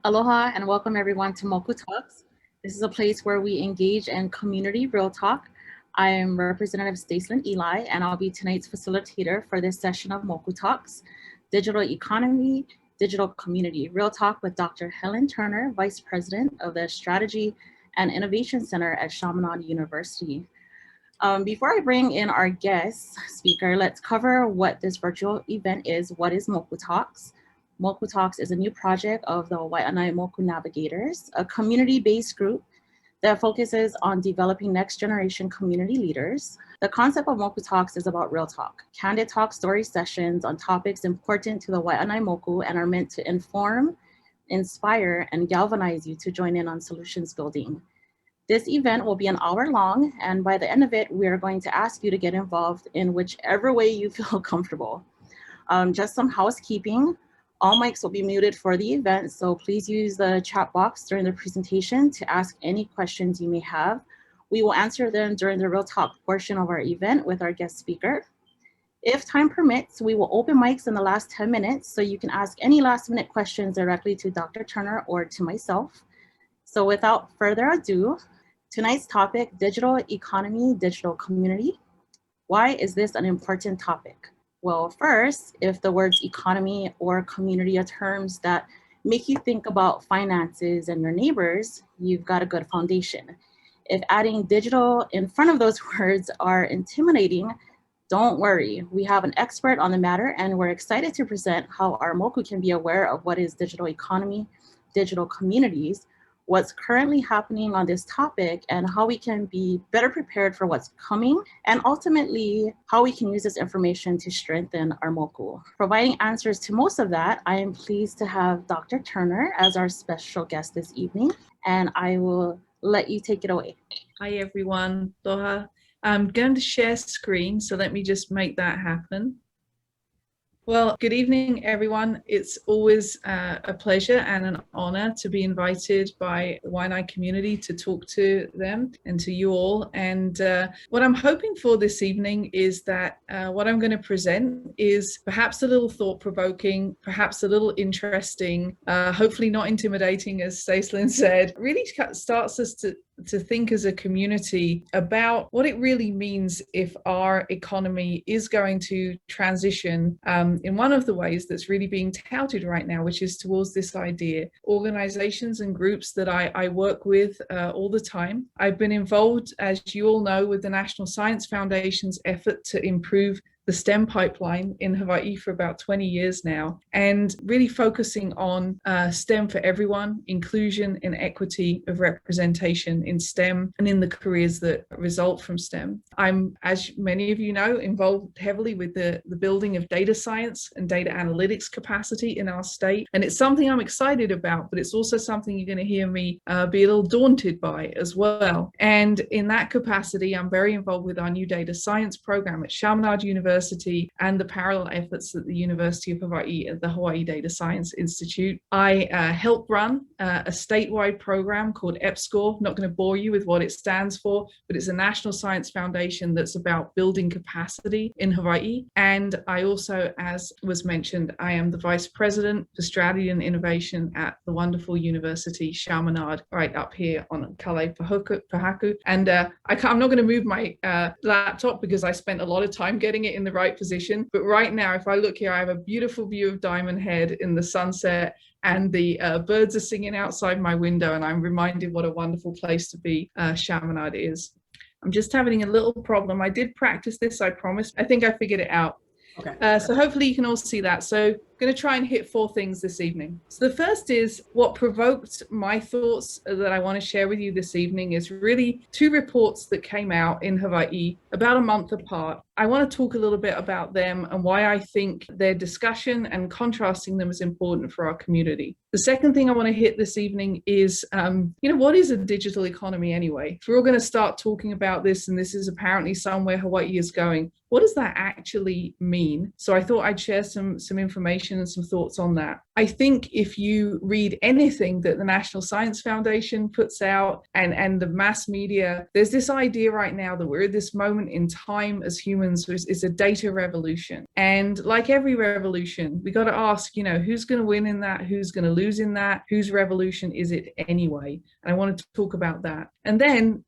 Aloha and welcome everyone to Moku Talks. This is a place where we engage in community real talk. I am Representative Stacelyn Eli, and I'll be tonight's facilitator for this session of Moku Talks, Digital Economy, Digital Community Real Talk with Dr. Helen Turner, Vice President of the Strategy and Innovation Center at Chaminade University. Before I bring in our guest speaker, let's cover what this virtual event is. What is Moku Talks? Moku Talks is a new project of the Waianae Moku Navigators, a community-based group that focuses on developing next-generation community leaders. The concept of Moku Talks is about real talk, candid talk story sessions on topics important to the Waianae Moku and are meant to inform, inspire, and galvanize you to join in on solutions building. This event will be an hour long, and by the end of it, we are going to ask you to get involved in whichever way you feel comfortable. Just some housekeeping. All mics will be muted for the event, so please use the chat box during the presentation to ask any questions you may have. We will answer them during the real talk portion of our event with our guest speaker. If time permits, we will open mics in the last 10 minutes, so you can ask any last minute questions directly to Dr. Turner or to myself. So without further ado, tonight's topic, digital economy, digital community. Why is this an important topic? Well, first, if the words economy or community are terms that make you think about finances and your neighbors, you've got a good foundation. If adding digital in front of those words are intimidating, don't worry. We have an expert on the matter, and we're excited to present how our Moku can be aware of what is digital economy, digital communities, what's currently happening on this topic, and how we can be better prepared for what's coming, and ultimately how we can use this information to strengthen our Moku. Providing answers to most of that, I am pleased to have Dr. Turner as our special guest this evening, and I will let you take it away. Hi everyone, Aloha. I'm going to share screen, so let me just make that happen. Well, good evening, everyone. It's always a pleasure and an honor to be invited by the Waianae community to talk to them and to you all. And what I'm hoping for this evening is that what I'm going to present is perhaps a little thought-provoking, perhaps a little interesting, hopefully not intimidating, as Stacelyn said. Really starts us to think as a community about what it really means if our economy is going to transition in one of the ways that's really being touted right now, which is towards this idea. Organizations and groups that I work with all the time. I've been involved, as you all know, with the National Science Foundation's effort to improve the STEM pipeline in Hawaii for about 20 years now, and really focusing on STEM for everyone, inclusion and equity of representation in STEM and in the careers that result from STEM. I'm, as many of you know, involved heavily with the building of data science and data analytics capacity in our state. And it's something I'm excited about, but it's also something you're going to hear me be a little daunted by as well. And in that capacity, I'm very involved with our new data science program at Chaminade University and the parallel efforts at the University of Hawaii at the Hawaii Data Science Institute. I help run a statewide program called EPSCoR. I'm not going to bore you with what it stands for, but it's a National Science Foundation that's about building capacity in Hawaii. And I also, as was mentioned, I am the Vice President for Strategy and Innovation at the wonderful University Chaminade, right up here on Kalei Pahaku. And I'm not going to move my laptop because I spent a lot of time getting it in the right position. But right now, if I look here, I have a beautiful view of Diamond Head in the sunset, and the birds are singing outside my window, and I'm reminded what a wonderful place to be Chaminade is. I'm just having a little problem. I did practice this, I promise. I think I figured it out. Okay. So hopefully you can all see that. So I'm going to try and hit 4 things this evening. So the first is what provoked my thoughts that I want to share with you this evening is really 2 reports that came out in Hawaii about a month apart. I want to talk a little bit about them and why I think their discussion and contrasting them is important for our community. The second thing I want to hit this evening is, what is a digital economy anyway? If we're all going to start talking about this, and this is apparently somewhere Hawaii is going, what does that actually mean? So I thought I'd share some information information and some thoughts on that. I think if you read anything that the National Science Foundation puts out and the mass media, there's this idea right now that we're at this moment in time as humans, it's a data revolution. And like every revolution, we got to ask, who's going to win in that? Who's going to lose in that? Whose revolution is it anyway? And I wanted to talk about that. And then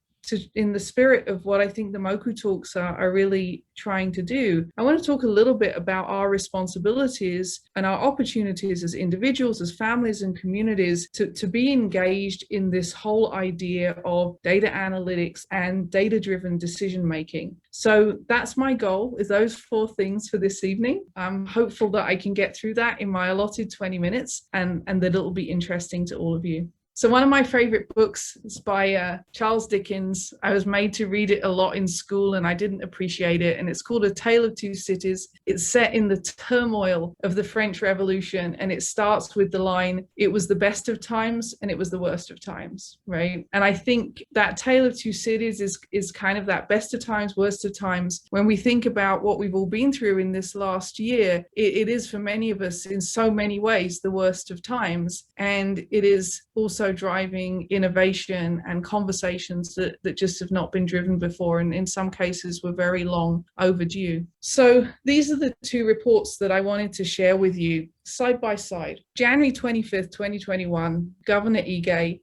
in the spirit of what I think the Moku talks are really trying to do, I want to talk a little bit about our responsibilities and our opportunities as individuals, as families and communities to be engaged in this whole idea of data analytics and data-driven decision making. So that's my goal, is those 4 things for this evening. I'm hopeful that I can get through that in my allotted 20 minutes and that it'll be interesting to all of you. So one of my favorite books is by Charles Dickens. I was made to read it a lot in school and I didn't appreciate it. And it's called A Tale of Two Cities. It's set in the turmoil of the French Revolution. And it starts with the line, "It was the best of times and it was the worst of times," right? And I think that Tale of Two Cities is kind of that best of times, worst of times. When we think about what we've all been through in this last year, it is for many of us in so many ways the worst of times. And it is also driving innovation and conversations that just have not been driven before, and in some cases were very long overdue. So these are the 2 reports that I wanted to share with you side by side. January 25th, 2021, Governor Ige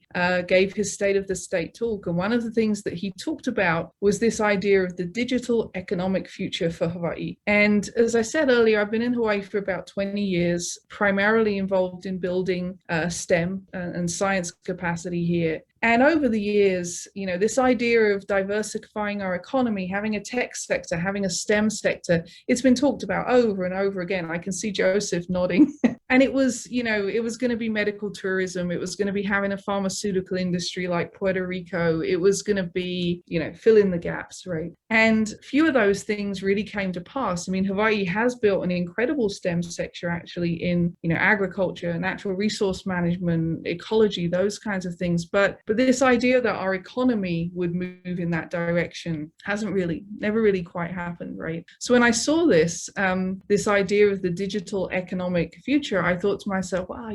gave his State of the State talk. And one of the things that he talked about was this idea of the digital economic future for Hawaii. And as I said earlier, I've been in Hawaii for about 20 years, primarily involved in building STEM and science capacity here. And over the years, this idea of diversifying our economy, having a tech sector, having a STEM sector, it's been talked about over and over again. I can see Joseph nodding. And it was going to be medical tourism. It was going to be having a pharmaceutical industry like Puerto Rico. It was going to be, fill in the gaps, right? And few of those things really came to pass. I mean, Hawaii has built an incredible STEM sector actually in, agriculture, natural resource management, ecology, those kinds of things. But this idea that our economy would move in that direction never really quite happened, right? So when I saw this idea of the digital economic future, I thought to myself, wow,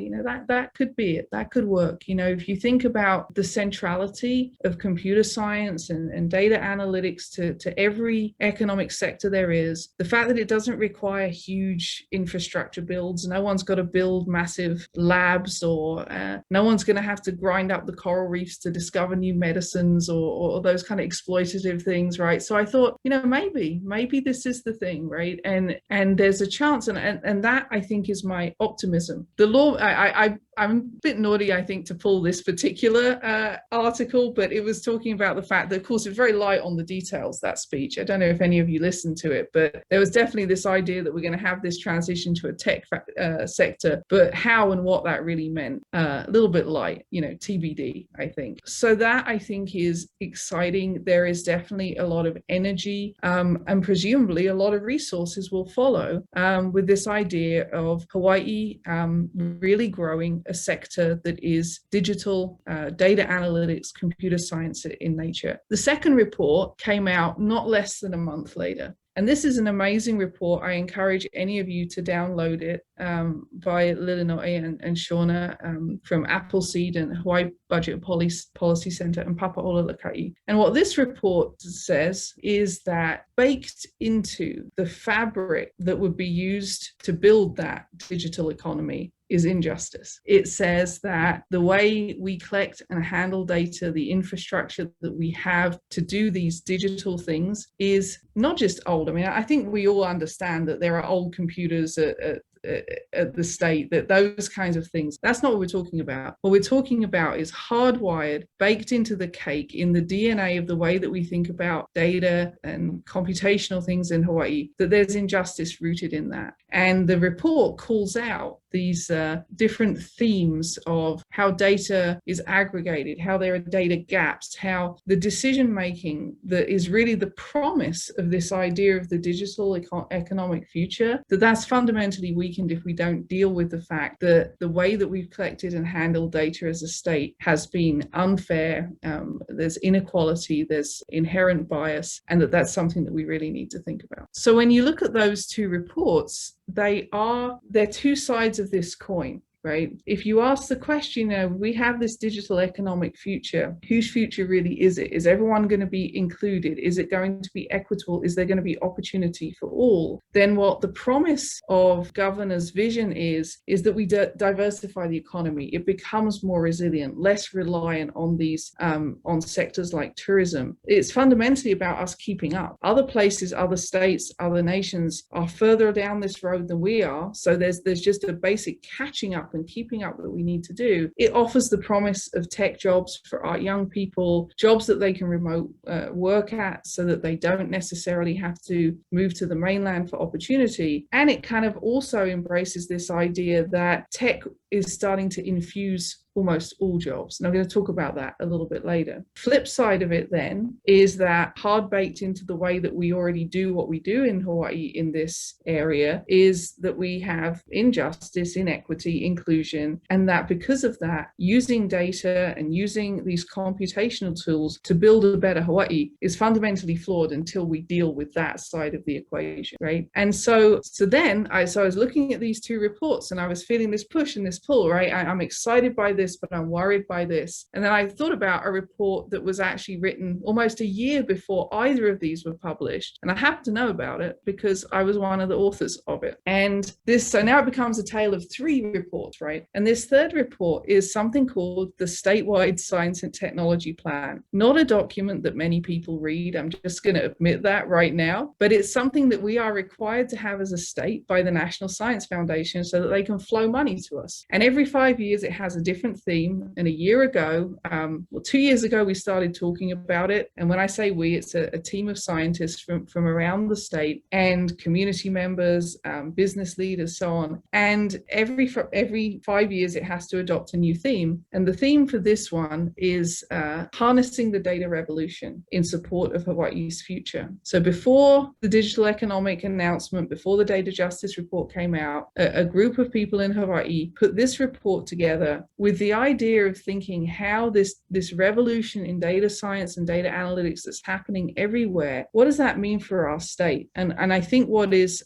that could be it. That could work. If you think about the centrality of computer science and data analytics to every economic sector there is, the fact that it doesn't require huge infrastructure builds, no one's got to build massive labs, or no one's going to have to grind up the coral reefs to discover new medicines or those kind of exploitative things, right? So I thought, maybe this is the thing, right? And there's a chance, and that I think is my optimism. The law, I'm a bit naughty, I think, to pull this particular article, but it was talking about the fact that, of course, it's very light on the details, that speech. I don't know if any of you listened to it, but there was definitely this idea that we're going to have this transition to a tech sector, but how and what that really meant, a little bit light, TBD, I think. So that, I think, is exciting. There is definitely a lot of energy and presumably a lot of resources will follow with this idea of Hawaii really growing a sector that is digital, data analytics, computer science in nature. The second report came out not less than a month later. And this is an amazing report. I encourage any of you to download it by Lilinoe and Shauna from Appleseed and Hawaii Budget Policy Center and Papa'ololakai. And what this report says is that baked into the fabric that would be used to build that digital economy is injustice. It says that the way we collect and handle data, the infrastructure that we have to do these digital things is not just old. I mean, I think we all understand that there are old computers at the state, that those kinds of things, that's not what we're talking about. What we're talking about is hardwired, baked into the cake, in the DNA of the way that we think about data and computational things in Hawaii, that there's injustice rooted in that. And the report calls out these different themes of how data is aggregated, how there are data gaps, how the decision making that is really the promise of this idea of the digital economic future, that's fundamentally weakened if we don't deal with the fact that the way that we've collected and handled data as a state has been unfair, there's inequality, there's inherent bias, and that's something that we really need to think about. So when you look at those 2 reports, they're two sides of this coin. Right? If you ask the question, we have this digital economic future, whose future really is it? Is everyone going to be included? Is it going to be equitable? Is there going to be opportunity for all? Then what the promise of governor's vision is that we diversify the economy. It becomes more resilient, less reliant on these, on sectors like tourism. It's fundamentally about us keeping up. Other places, other states, other nations are further down this road than we are. So there's just a basic catching up and keeping up that we need to do. It offers the promise of tech jobs for our young people, jobs that they can remote work at so that they don't necessarily have to move to the mainland for opportunity. And it kind of also embraces this idea that tech is starting to infuse almost all jobs. And I'm going to talk about that a little bit later. Flip side of it then is that hard baked into the way that we already do what we do in Hawaii in this area is that we have injustice, inequity, inclusion, and that because of that, using data and using these computational tools to build a better Hawaii is fundamentally flawed until we deal with that side of the equation, right? And so then I was looking at these two reports and I was feeling this push and this pull, right? I'm excited by this, but I'm worried by this. And then I thought about a report that was actually written almost a year before either of these were published. And I happened to know about it because I was one of the authors of it. And so now it becomes a tale of three reports, right? And this third report is something called the Statewide Science and Technology Plan. Not a document that many people read. I'm just going to admit that right now. But it's something that we are required to have as a state by the National Science Foundation so that they can flow money to us. And every 5 years, it has a different theme. And a year ago, 2 years ago, we started talking about it. And when I say we, it's a team of scientists from around the state and community members, business leaders, so on. And every 5 years, it has to adopt a new theme. And the theme for this one is harnessing the data revolution in support of Hawaii's future. So before the digital economic announcement, before the data justice report came out, a group of people in Hawaii put this report together with the idea of thinking how this revolution in data science and data analytics that's happening everywhere, what does that mean for our state? And I think what is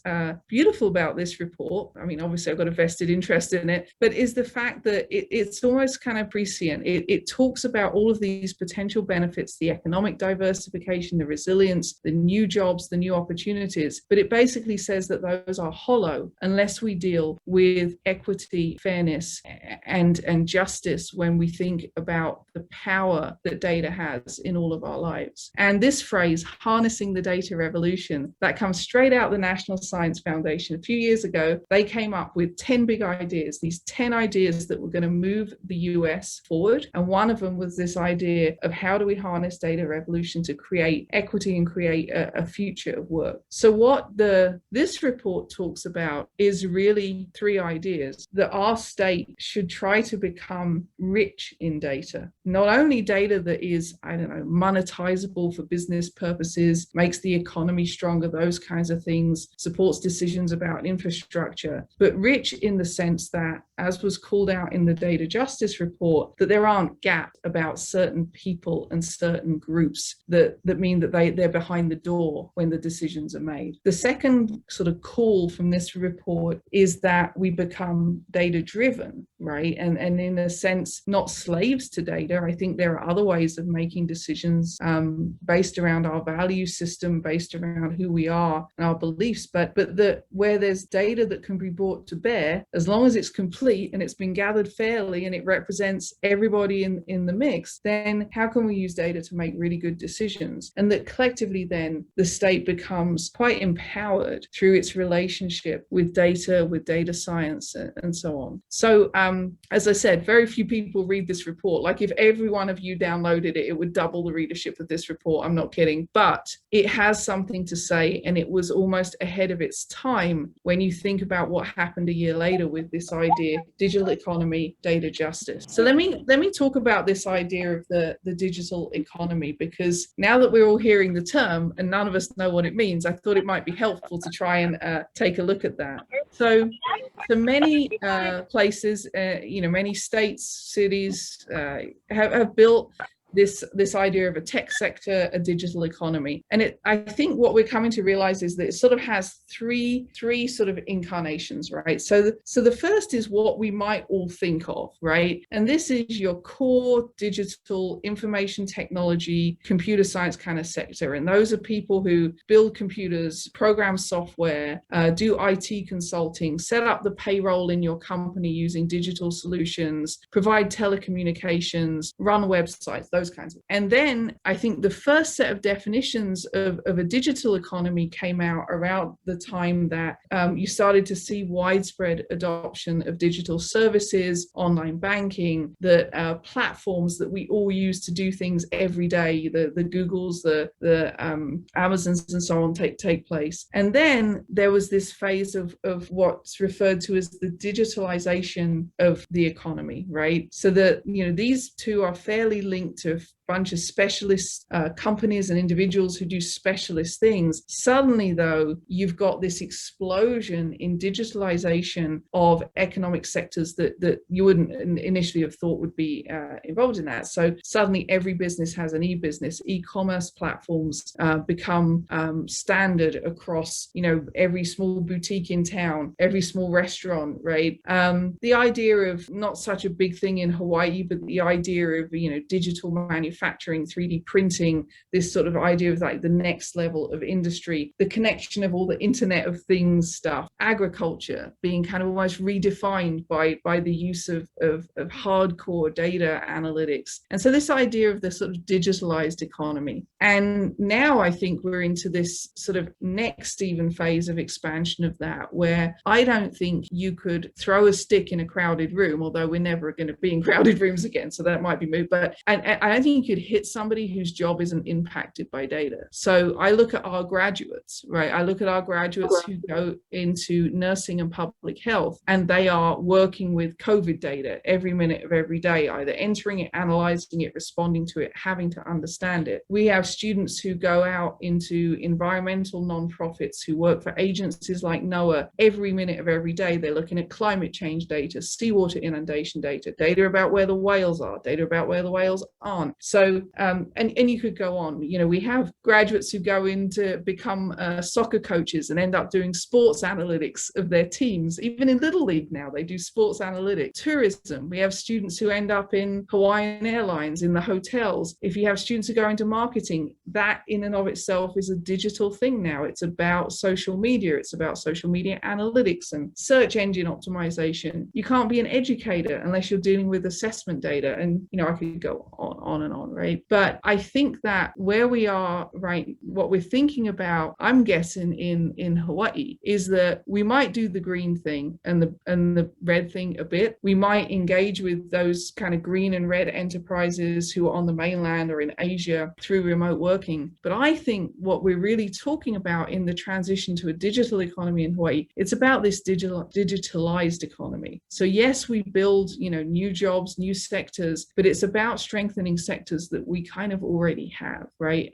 beautiful about this report, I mean, obviously I've got a vested interest in it, but is the fact that it's almost kind of prescient. It talks about all of these potential benefits, the economic diversification, the resilience, the new jobs, the new opportunities, but it basically says that those are hollow unless we deal with equity, fairness, and justice when we think about the power that data has in all of our lives. And this phrase, harnessing the data revolution, that comes straight out the National Science Foundation. A few years ago, they came up with 10 big ideas, these 10 ideas that were going to move the US forward. And one of them was this idea of how do we harness data revolution to create equity and create a future of work. So what this report talks about is really three ideas: that our state should try to become rich in data, not only data that is, monetizable for business purposes, makes the economy stronger, those kinds of things, supports decisions about infrastructure, but rich in the sense that, as was called out in the data justice report, that there aren't gaps about certain people and certain groups that mean that they're behind the door when the decisions are made. The second sort of call from this report is that we become data driven, right? And in a sense, not slaves to data. I think there are other ways of making decisions based around our value system, based around who we are and our beliefs, but that where there's data that can be brought to bear, as long as it's complete and it's been gathered fairly and it represents everybody in the mix, then how can we use data to make really good decisions? And that collectively then the state becomes quite empowered through its relationship with data science and so on. So as I said, very few people read this report. Like if every one of you downloaded it, it would double the readership of this report. I'm not kidding, but it has something to say, and it was almost ahead of its time when you think about what happened a year later with this idea, digital economy, data justice. So let me talk about this idea of the digital economy, because now that we're all hearing the term and none of us know what it means, I thought it might be helpful to try and take a look at that. So many places, many states, cities have built this idea of a tech sector, a digital economy. And I think what we're coming to realize is that it sort of has three sort of incarnations, right? So the first is what we might all think of, right? And this is your core digital information technology, computer science kind of sector. And those are people who build computers, program software, do IT consulting, set up the payroll in your company using digital solutions, provide telecommunications, run websites, those kinds of. And then I think the first set of definitions of a digital economy came out around the time that you started to see widespread adoption of digital services, online banking, the platforms that we all use to do things every day, the Googles, the Amazons and so on take place. And then there was this phase of what's referred to as the digitalization of the economy, right? So that, these two are fairly linked to bunch of specialist companies and individuals who do specialist things. Suddenly, though, you've got this explosion in digitalization of economic sectors that you wouldn't initially have thought would be involved in that. So suddenly every business has an e-business. E-commerce platforms become standard across, every small boutique in town, every small restaurant, right? The idea of not such a big thing in Hawaii, but the idea of, digital manufacturing, 3D printing, this sort of idea of like the next level of industry, the connection of all the Internet of Things stuff, agriculture being kind of almost redefined by the use of hardcore data analytics. And so this idea of the sort of digitalized economy. And now I think we're into this sort of next even phase of expansion of that, where I don't think you could throw a stick in a crowded room, although we're never going to be in crowded rooms again, so that might be moved. But I don't think you could hit somebody whose job isn't impacted by data. So I look at our graduates, right? I look at our graduates who go into nursing and public health, and they are working with COVID data every minute of every day, either entering it, analyzing it, responding to it, having to understand it. We have students who go out into environmental nonprofits who work for agencies like NOAA every minute of every day. They're looking at climate change data, seawater inundation data, data about where the whales are, data about where the whales aren't. So, and you could go on. We have graduates who go in to become soccer coaches and end up doing sports analytics of their teams. Even in Little League now, they do sports analytics. Tourism, we have students who end up in Hawaiian Airlines, in the hotels. If you have students who go into marketing, that in and of itself is a digital thing now. It's about social media. It's about social media analytics and search engine optimization. You can't be an educator unless you're dealing with assessment data. And, I could go on and on, right? But I think that where we are, right, what we're thinking about, I'm guessing in Hawaii, is that we might do the green thing and the red thing a bit. We might engage with those kind of green and red enterprises who are on the mainland or in Asia through remote working. But I think what we're really talking about in the transition to a digital economy in Hawaii, it's about this digitalized economy. So yes, we build, new jobs, new sectors, but it's about strengthening sectors that we kind of already have, right?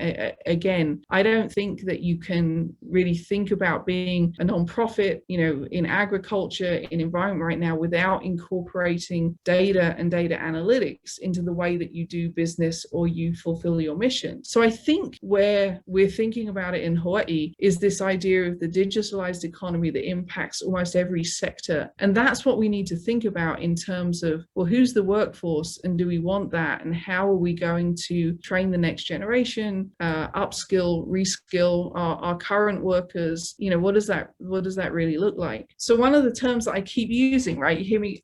Again, I don't think that you can really think about being a nonprofit, in agriculture, in environment right now without incorporating data and data analytics into the way that you do business or you fulfill your mission. So I think where we're thinking about it in Hawaii is this idea of the digitalized economy that impacts almost every sector. And that's what we need to think about in terms of, well, who's the workforce and do we want that? And how are we going to train the next generation, upskill, reskill our current workers? What does that really look like? So one of the terms that I keep using, right, you hear me,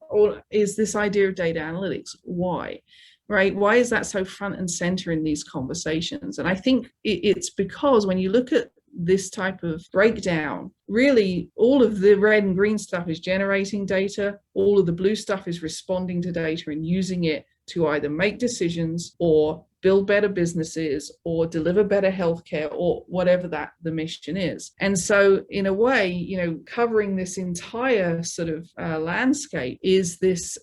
is this idea of data analytics. Why? Right? Why is that so front and center in these conversations? And I think it's because when you look at this type of breakdown, really all of the red and green stuff is generating data, all of the blue stuff is responding to data and using it to either make decisions or build better businesses or deliver better healthcare or whatever that the mission is. And so in a way, covering this entire sort of landscape is this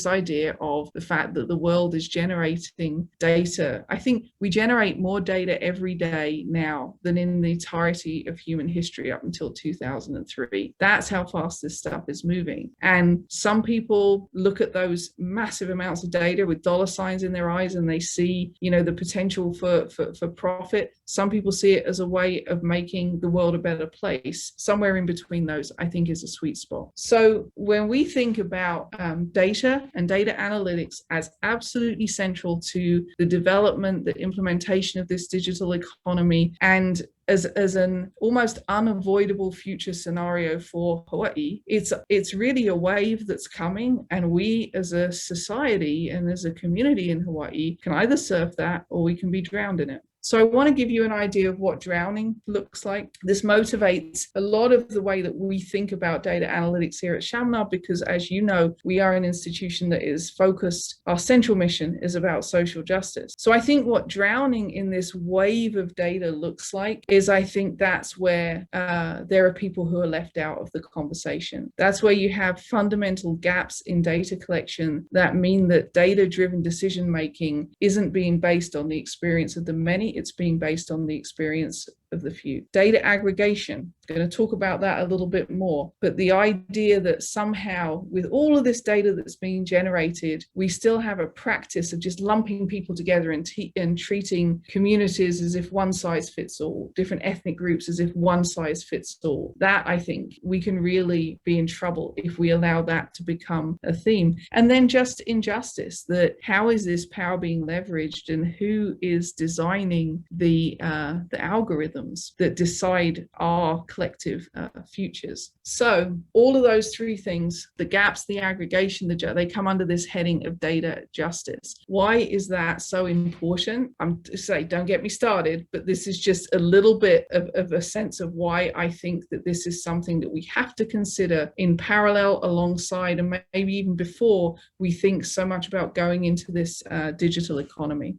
idea of the fact that the world is generating data. I think we generate more data every day now than in the entirety of human history up until 2003. That's how fast this stuff is moving. And some people look at those massive amounts of data with dollar signs in their eyes and they see the potential for profit. Some people see it as a way of making the world a better place. Somewhere in between those, I think, is a sweet spot. So when we think about data and data analytics as absolutely central to the development, the implementation of this digital economy, and as an almost unavoidable future scenario for Hawaii, it's really a wave that's coming, and we as a society and as a community in Hawaii can either surf that or we can be drowned in it. So I want to give you an idea of what drowning looks like. This motivates a lot of the way that we think about data analytics here at Chaminade, because as you know, we are an institution that is focused, our central mission is about social justice. So I think what drowning in this wave of data looks like is, I think that's where there are people who are left out of the conversation. That's where you have fundamental gaps in data collection that mean that data-driven decision-making isn't being based on the experience of the many, it's being based on the experience of the few. Data aggregation, I'm going to talk about that a little bit more, but the idea that somehow with all of this data that's being generated, we still have a practice of just lumping people together and treating communities as if one size fits all, different ethnic groups as if one size fits all. That, I think, we can really be in trouble if we allow that to become a theme. And then just injustice, that how is this power being leveraged and who is designing the algorithms that decide our collective futures. So all of those three things, the gaps, the aggregation, they come under this heading of data justice. Why is that so important? I'm to say, don't get me started, but this is just a little bit of a sense of why I think that this is something that we have to consider in parallel, alongside, and maybe even before we think so much about going into this digital economy.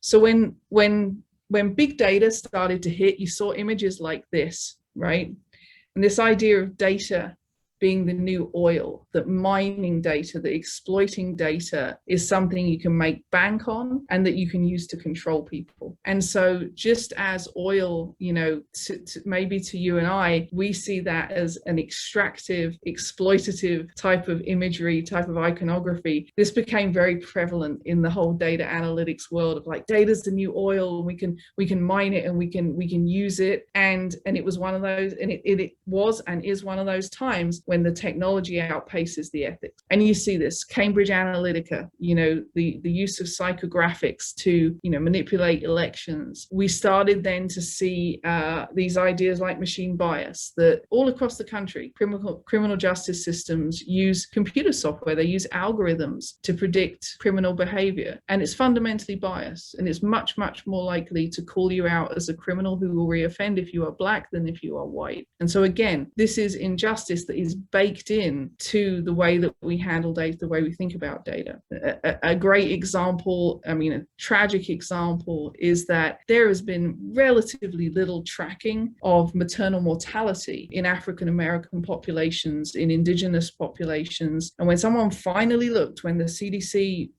So when big data started to hit, you saw images like this, right? And this idea of data being the new oil, that mining data, that exploiting data is something you can make bank on and that you can use to control people. And so just as oil, maybe to you and I, we see that as an extractive, exploitative type of imagery, type of iconography. This became very prevalent in the whole data analytics world of like, data's the new oil, we can mine it and we can use it. And it was one of those, and it was and is one of those times when the technology outpaces the ethics. And you see this, Cambridge Analytica, the use of psychographics to, manipulate elections. We started then to see these ideas like machine bias, that all across the country, criminal justice systems use computer software, they use algorithms to predict criminal behavior. And it's fundamentally biased, and it's much, much more likely to call you out as a criminal who will reoffend if you are Black than if you are white. And so again, this is injustice that is baked in to the way that we handle data, the way we think about data. A great example, a tragic example, is that there has been relatively little tracking of maternal mortality in African American populations, in indigenous populations. And when someone finally looked, when the CDC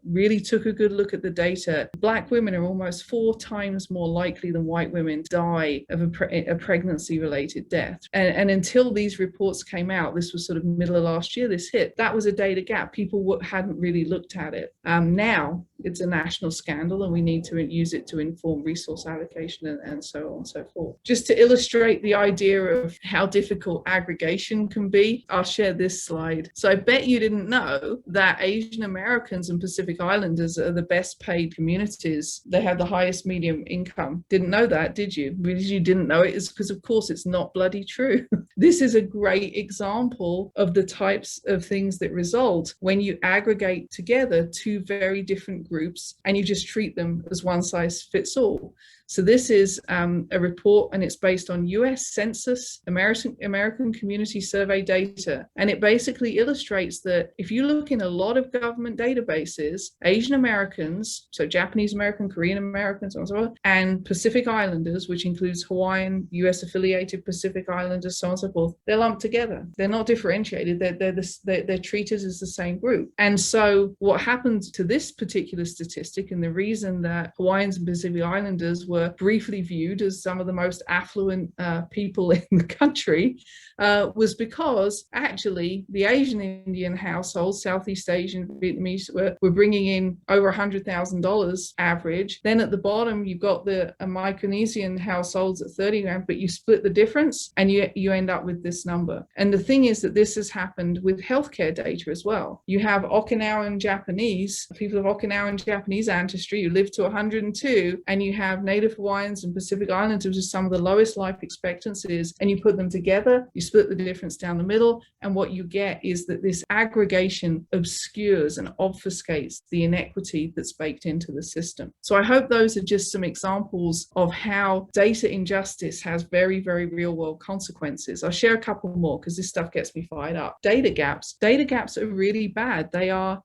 really took a good look at the data, Black women are almost 4 times more likely than white women die of a pregnancy-related death. And until these reports came out, this was sort of middle of last year, this hit, that was a data gap. People hadn't really looked at it. Now it's a national scandal, and we need to use it to inform resource allocation and so on and so forth. Just to illustrate the idea of how difficult aggregation can be, I'll share this slide. So I bet you didn't know that Asian Americans and Pacific Islanders are the best paid communities. They have the highest median income. Didn't know that, did you? Because you didn't know it, is because of course it's not bloody true. This is a great example of the types of things that result when you aggregate together two very different groups and you just treat them as one size fits all. So this is a report, and it's based on US Census American Community Survey data. And it basically illustrates that if you look in a lot of government databases, Asian Americans, so Japanese American, Korean Americans, and so on, and Pacific Islanders, which includes Hawaiian, US affiliated Pacific Islanders, so on and so forth, they're lumped together. They're not differentiated. They're treated as the same group. And so what happened to this particular statistic, and the reason that Hawaiians and Pacific Islanders were briefly viewed as some of the most affluent people in the country, was because actually the Asian Indian households, Southeast Asian, Vietnamese, were bringing in over $100,000 average. Then at the bottom, you've got the Micronesian households at 30 grand, but you split the difference and you end up with this number. And the thing is that this has happened with healthcare data as well. You have Okinawan Japanese, people of Okinawan Japanese ancestry who live to 102, and you have Native Hawaiians and Pacific Islanders with some of the lowest life expectancies, and you put them together, you split the difference down the middle, and what you get is that this aggregation obscures and obfuscates the inequity that's baked into the system. So I hope those are just some examples of how data injustice has very, very real world consequences. I'll share a couple more because this stuff gets me fired up. Data gaps are really bad. They are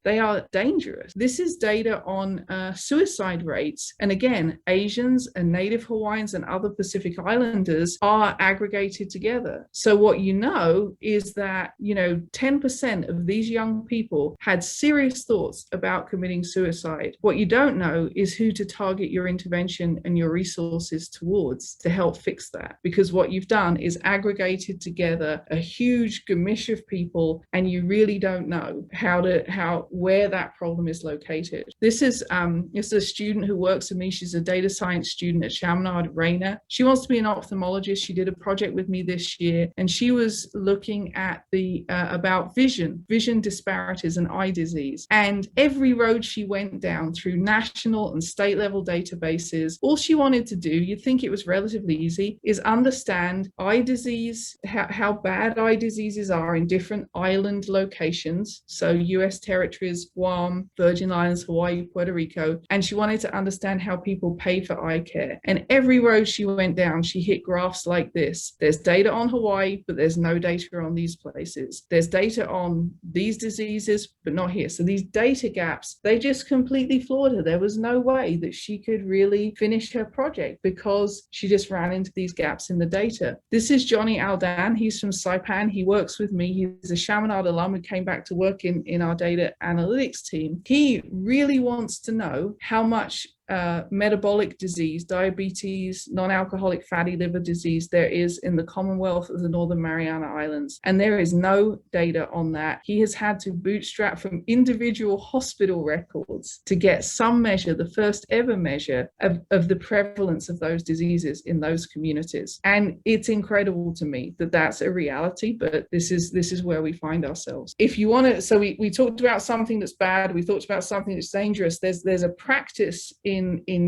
dangerous. This is data on suicide rates. And again, Asians and Native Hawaiians and other Pacific Islanders are aggregated together. So what you know is that, 10% of these young people had serious thoughts about committing suicide. What you don't know is who to target your intervention and your resources towards to help fix that. Because what you've done is aggregated together a huge gamish of people, and you really don't know where that problem is located. This is a student who works with me. She's a data science student at Chaminade, Raina. She wants to be an ophthalmologist. She did a project with me this year, and she was looking at about vision disparities and eye disease. And every road she went down through national and state level databases, all she wanted to do, you'd think it was relatively easy, is understand eye disease, how bad eye diseases are in different island locations. So US territories, Guam, Virgin Islands, Hawaii, Puerto Rico. And she wanted to understand how people pay for eye care. And every road she went down, she hit graphs like this. There's data on Hawaii, but there's no data on these places. There's data on these diseases, but not here. So these data gaps, they just completely floored her. There was no way that she could really finish her project because she just ran into these gaps in the data. This is Johnny Aldan. He's from Saipan. He works with me. He's a Chaminade alum who came back to work in our data analytics team. He really wants to know how much metabolic disease, diabetes, non-alcoholic fatty liver disease there is in the Commonwealth of the Northern Mariana Islands. And there is no data on that. He has had to bootstrap from individual hospital records to get some measure, the first ever measure of the prevalence of those diseases in those communities. And it's incredible to me that that's a reality, but this is where we find ourselves. If you want to, so we talked about something that's bad, we talked about something that's dangerous. There's a practice in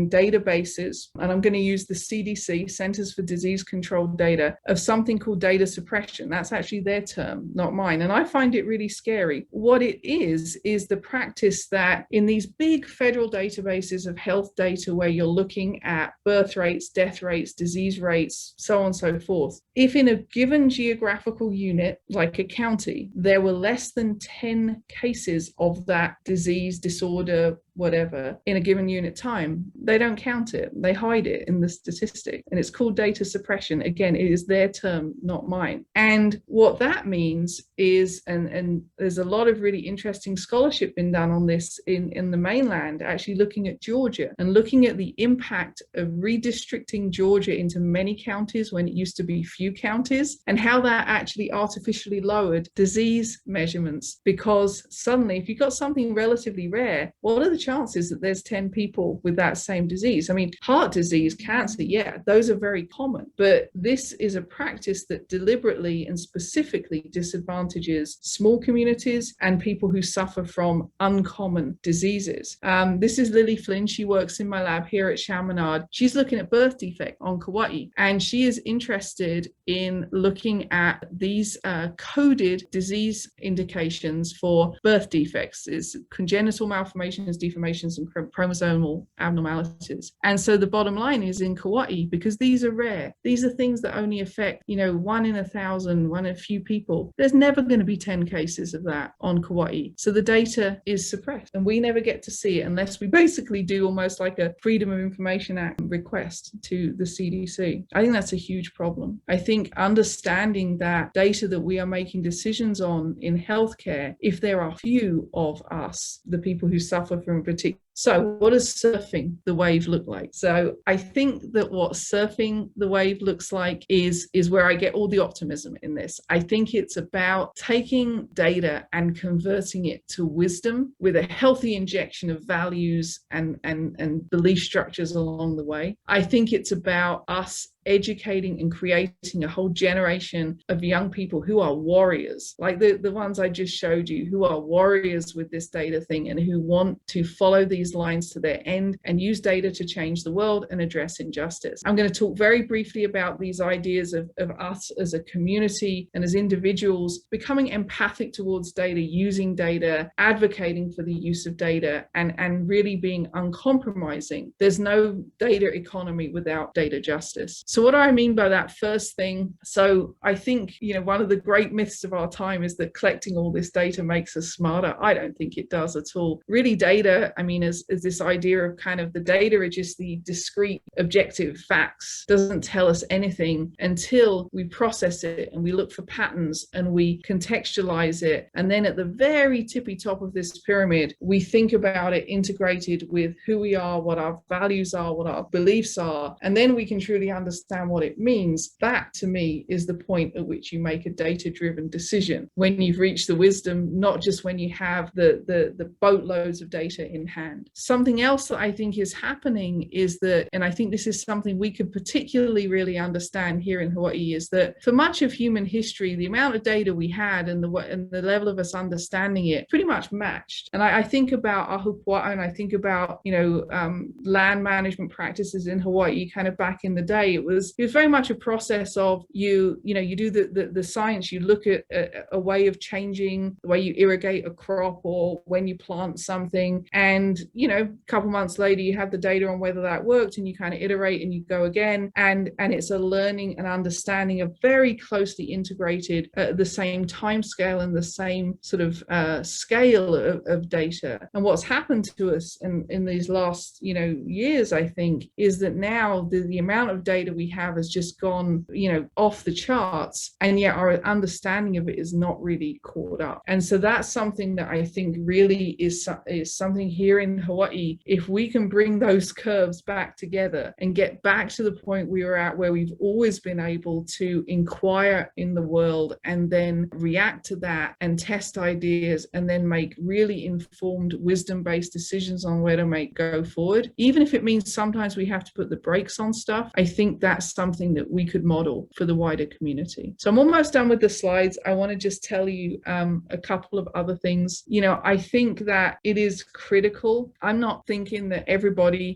databases, and I'm going to use the CDC, Centers for Disease Control Data, of something called data suppression. That's actually their term, not mine. And I find it really scary. What it is the practice that in these big federal databases of health data where you're looking at birth rates, death rates, disease rates, so on and so forth, if in a given geographical unit, like a county, there were less than 10 cases of that disease, disorder, whatever, in a given unit time, they don't count it. They hide it in the statistic. And it's called data suppression. Again, it is their term, not mine. And what that means is, and there's a lot of really interesting scholarship been done on this in the mainland, actually looking at Georgia and looking at the impact of redistricting Georgia into many counties when it used to be few counties, and how that actually artificially lowered disease measurements. Because suddenly, if you've got something relatively rare, what are the chances that there's 10 people with that same disease? I mean, heart disease, cancer, yeah, those are very common, but this is a practice that deliberately and specifically disadvantages small communities and people who suffer from uncommon diseases. This is Lily Flynn. She works in my lab here at Chaminade. She's looking at birth defect on Kauai, and she is interested in looking at these coded disease indications for birth defects. It's congenital malformations, defects deformations and chromosomal abnormalities. And so the bottom line is, in Kauai, because these are rare, these are things that only affect, 1 in 1,000, one in a few people, there's never going to be 10 cases of that on Kauai. So the data is suppressed and we never get to see it unless we basically do almost like a Freedom of Information Act request to the CDC. I think that's a huge problem. I think understanding that data that we are making decisions on in healthcare, if there are few of us, the people who suffer from a particular. So what does surfing the wave look like? So I think that what surfing the wave looks like is where I get all the optimism in this. I think it's about taking data and converting it to wisdom with a healthy injection of values and belief structures along the way. I think it's about us educating and creating a whole generation of young people who are warriors, like the ones I just showed you, who are warriors with this data thing and who want to follow these lines to their end and use data to change the world and address injustice. I'm going to talk very briefly about these ideas of us as a community and as individuals becoming empathic towards data, using data, advocating for the use of data, and really being uncompromising. There's no data economy without data justice. So what do I mean by that? First thing, so I think, one of the great myths of our time is that collecting all this data makes us smarter. I don't think it does at all. Really, data, is this idea of kind of the data are just the discrete objective facts, doesn't tell us anything until we process it and we look for patterns and we contextualize it. And then at the very tippy top of this pyramid, we think about it integrated with who we are, what our values are, what our beliefs are, and then we can truly understand what it means. That to me is the point at which you make a data-driven decision, when you've reached the wisdom, not just when you have the boatloads of data in hand. Something else that I think is happening is that, and I think this is something we could particularly really understand here in Hawaii, is that for much of human history, the amount of data we had and the level of us understanding it pretty much matched. And I think about ahupua'a, and I think about land management practices in Hawaii kind of back in the day. It was very much a process of you do the science, you look at a way of changing the way you irrigate a crop or when you plant something, and a couple months later you have the data on whether that worked, and you kind of iterate and you go again, and it's a learning and understanding of very closely integrated at the same time scale and the same sort of scale of data. And what's happened to us in these last years, I think, is that now the amount of data we have has just gone off the charts, and yet our understanding of it is not really caught up. And so that's something that I think really is something here in Hawaii. If we can bring those curves back together and get back to the point we were at, where we've always been able to inquire in the world and then react to that and test ideas and then make really informed wisdom-based decisions on where to go forward, even if it means sometimes we have to put the brakes on stuff, I think that's something that we could model for the wider community. So I'm almost done with the slides. I want to just tell you a couple of other things. I think that it is critical. I'm not thinking that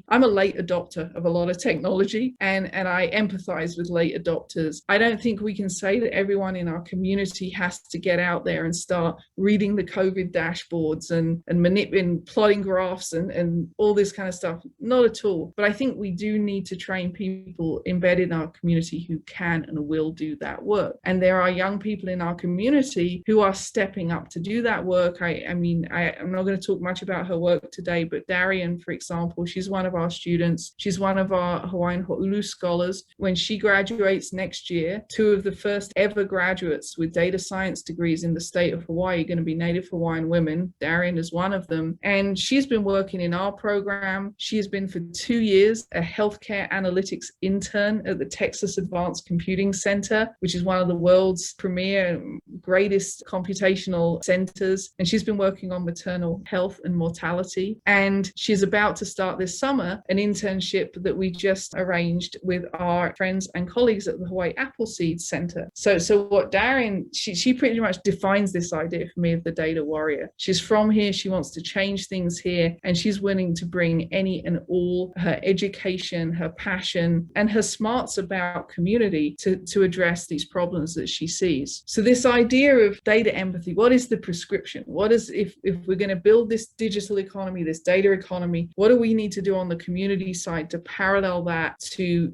I'm a late adopter of a lot of technology, and I empathize with late adopters. I don't think we can say that everyone in our community has to get out there and start reading the COVID dashboards and manipulating, plotting graphs and all this kind of stuff. Not at all. But I think we do need to train people embedded in our community who can and will do that work. And there are young people in our community who are stepping up to do that work. I'm not going to talk much about her work today, but Darian, for example, she's one of our students. She's one of our Hawaiian Ho'ulu scholars. When she graduates next year, 2 of the first ever graduates with data science degrees in the state of Hawaii are going to be Native Hawaiian women. Darian is one of them. And she's been working in our program. She has been for 2 years a healthcare analytics intern at the Texas Advanced Computing Center, which is one of the world's premier, greatest computational centers. And she's been working on maternal health and mortality. And she's about to start this summer an internship that we just arranged with our friends and colleagues at the Hawaii Appleseed Center. So what Darren, she pretty much defines this idea for me of the data warrior. She's from here, she wants to change things here, and she's willing to bring any and all her education, her passion, and her smarts about community to address these problems that she sees. So this idea of data empathy, what is the prescription? What is, if we're going to build this digital economy, this this data economy. What do we need to do on the community side to parallel that to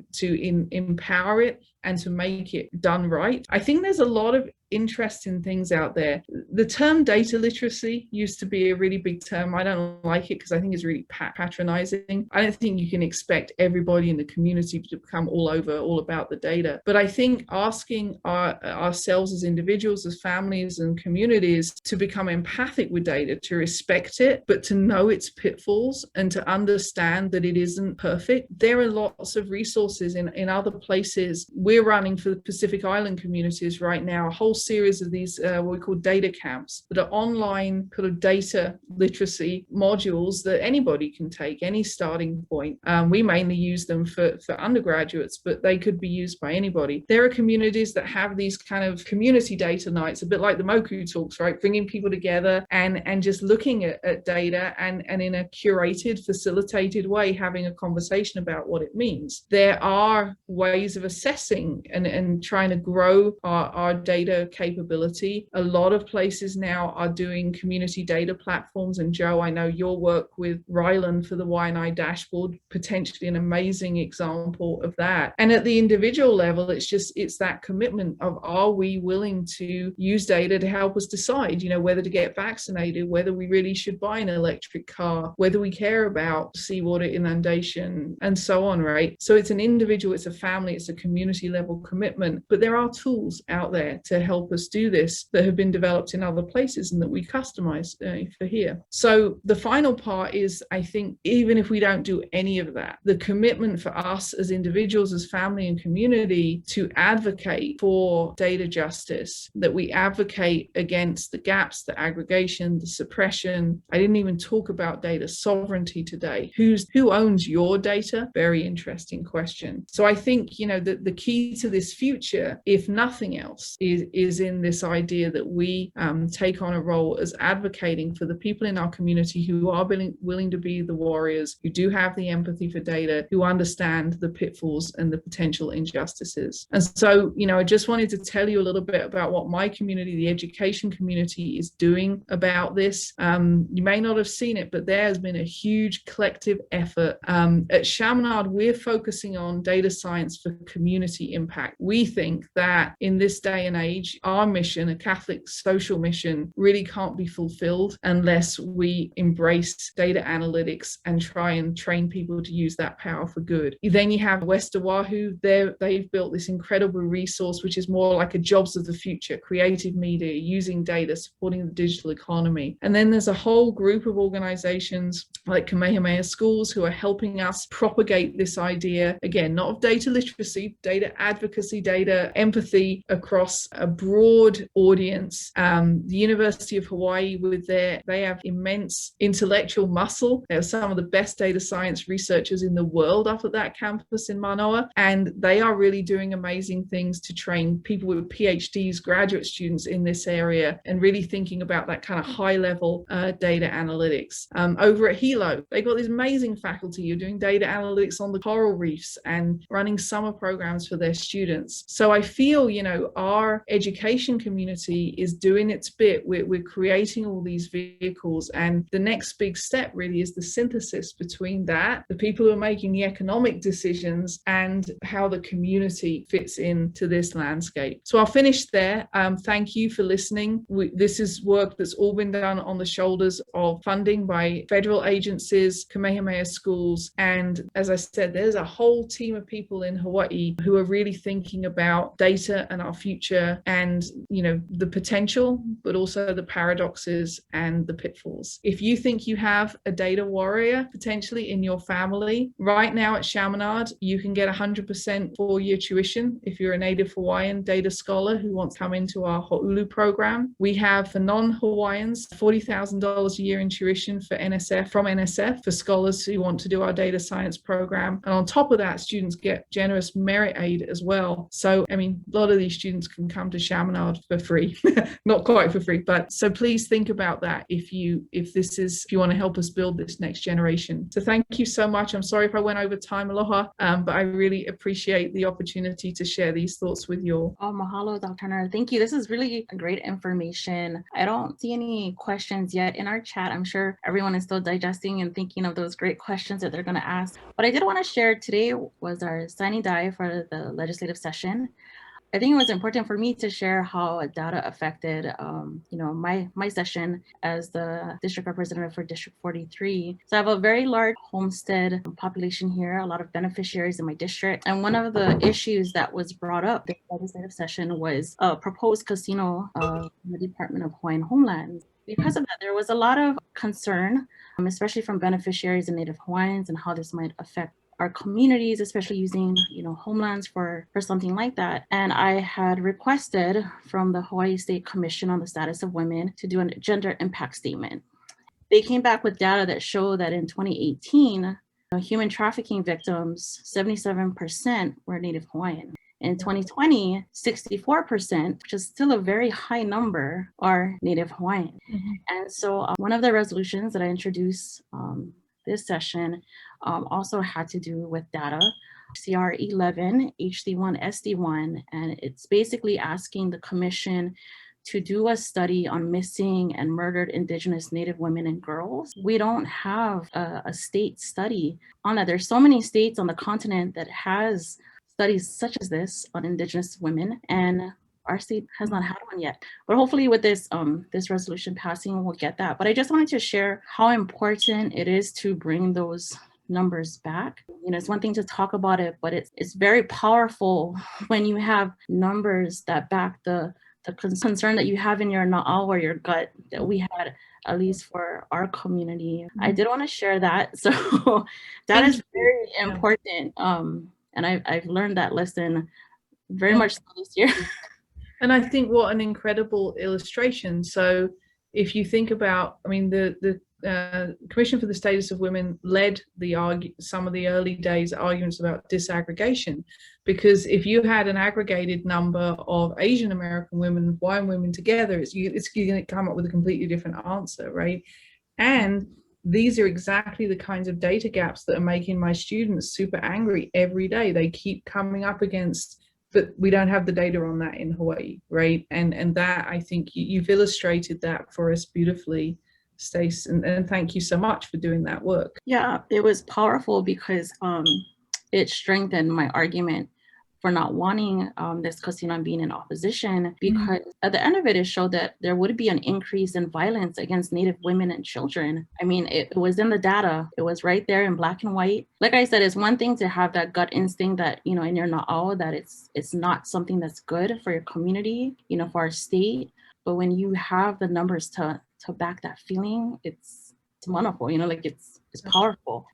empower it and to make it done right? I think there's a lot of interesting things out there. The term data literacy used to be a really big term. I don't like it because I think it's really patronizing. I don't think you can expect everybody in the community to become all about the data. But I think asking ourselves as individuals, as families and communities to become empathic with data, to respect it, but to know its pitfalls and to understand that it isn't perfect. There are lots of resources in other places. We're running for the Pacific Island communities right now, a whole series of these what we call data camps that are online kind of data literacy modules that anybody can take, any starting point. We mainly use them for undergraduates, but they could be used by anybody. There are communities that have these kind of community data nights, a bit like the Moku talks, right? Bringing people together and just looking at data and in a curated, facilitated way, having a conversation about what it means. There are ways of assessing and trying to grow our data capability. A lot of places now are doing community data platforms, and Joe, I know your work with Ryland for the Y&I dashboard, potentially an amazing example of that. And at the individual level, it's that commitment of, are we willing to use data to help us decide, whether to get vaccinated, whether we really should buy an electric car, whether we care about seawater inundation, and so on, right? So it's an individual, it's a family, it's a community level commitment, but there are tools out there to help us do this that have been developed in other places and that we customize for here. So the final part is, I think, even if we don't do any of that, the commitment for us as individuals, as family and community, to advocate for data justice, that we advocate against the gaps, the aggregation, the suppression. I didn't even talk about data sovereignty today. Who owns your data? Very interesting question. So I think, the key to this future, if nothing else, is in this idea that we take on a role as advocating for the people in our community who are willing to be the warriors, who do have the empathy for data, who understand the pitfalls and the potential injustices. And so, I just wanted to tell you a little bit about what my community, the education community, is doing about this. You may not have seen it, but there has been a huge collective effort. At Chaminade, we're focusing on data science for community impact. We think that in this day and age, our mission, a Catholic social mission, really can't be fulfilled unless we embrace data analytics and try and train people to use that power for good. Then you have West Oahu. They've built this incredible resource, which is more like a jobs of the future, creative media, using data, supporting the digital economy. And then there's a whole group of organizations like Kamehameha Schools who are helping us propagate this idea, again, not of data literacy, data advocacy, data empathy across a broad audience. The University of Hawaii, they have immense intellectual muscle. They have some of the best data science researchers in the world up at that campus in Manoa, and they are really doing amazing things to train people with PhDs, graduate students in this area, and really thinking about that kind of high level data analytics. Over at Hilo, they've got this amazing faculty who are doing data analytics on the coral reefs and running summer programs for their students. So I feel, our education community is doing its bit. We're creating all these vehicles, and the next big step really is the synthesis between that, the people who are making the economic decisions, and how the community fits into this landscape. So I'll finish there. Thank you for listening. This is work that's all been done on the shoulders of funding by federal agencies, Kamehameha Schools, and as I said, there's a whole team of people in Hawaii who are really thinking about data and our future, and the potential, but also the paradoxes and the pitfalls. If you think you have a data warrior potentially in your family, right now at Chaminade, you can get 100% four-year tuition if you're a native Hawaiian data scholar who wants to come into our Ho'ulu program. We have, for non-Hawaiians, $40,000 a year in tuition from NSF for scholars who want to do our data science program. And on top of that, students get generous merit aid as well. So, a lot of these students can come to Chaminade for free. Not quite for free, but so please think about that if you want to help us build this next generation. So thank you so much. I'm sorry if I went over time, Aloha, but I really appreciate the opportunity to share these thoughts with you all. Oh, mahalo, Dr. Turner. Thank you. This is really great information. I don't see any questions yet in our chat. I'm sure everyone is still digesting and thinking of those great questions that they're going to ask. What I did want to share today was our signing die for the legislative session. I think it was important for me to share how data affected, my session as the district representative for District 43. So I have a very large homestead population here, a lot of beneficiaries in my district. And one of the issues that was brought up in the legislative session was a proposed casino of the Department of Hawaiian Homeland. Because of that, there was a lot of concern, especially from beneficiaries and Native Hawaiians, and how this might affect our communities, especially using, homelands for something like that. And I had requested from the Hawaii State Commission on the Status of Women to do a gender impact statement. They came back with data that showed that in 2018, human trafficking victims, 77% were Native Hawaiian. In 2020, 64%, which is still a very high number, are Native Hawaiian. Mm-hmm. And so one of the resolutions that I introduced this session also had to do with data, CR 11, HD1, SD1, and it's basically asking the commission to do a study on missing and murdered Indigenous Native women and girls. We don't have a state study on that. There's so many states on the continent that has studies such as this on Indigenous women, and our state has not had one yet. But hopefully with this resolution passing, we'll get that. But I just wanted to share how important it is to bring those numbers back. It's one thing to talk about it, but it's very powerful when you have numbers that back the concern that you have in your na'au or your gut that we had, at least for our community. Mm-hmm. I did want to share that. So that is very important. And I've learned that lesson very much this year. And I think what an incredible illustration. So if you think about, the Commission for the Status of Women led some of the early days arguments about disaggregation, because if you had an aggregated number of Asian American women and Hawaiian women together, it's going to come up with a completely different answer, right? And these are exactly the kinds of data gaps that are making my students super angry every day. They keep coming up against, but we don't have the data on that in Hawaii, right? And that, I think you've illustrated that for us beautifully, Stace, and thank you so much for doing that work. Yeah, it was powerful because it strengthened my argument for not wanting this casino and being in opposition, because at the end of it, it showed that there would be an increase in violence against Native women and children. It was in the data. It was right there in black and white. Like I said, it's one thing to have that gut instinct that, in your na'au, that it's not something that's good for your community, for our state. But when you have the numbers to back that feeling, it's wonderful, it's powerful.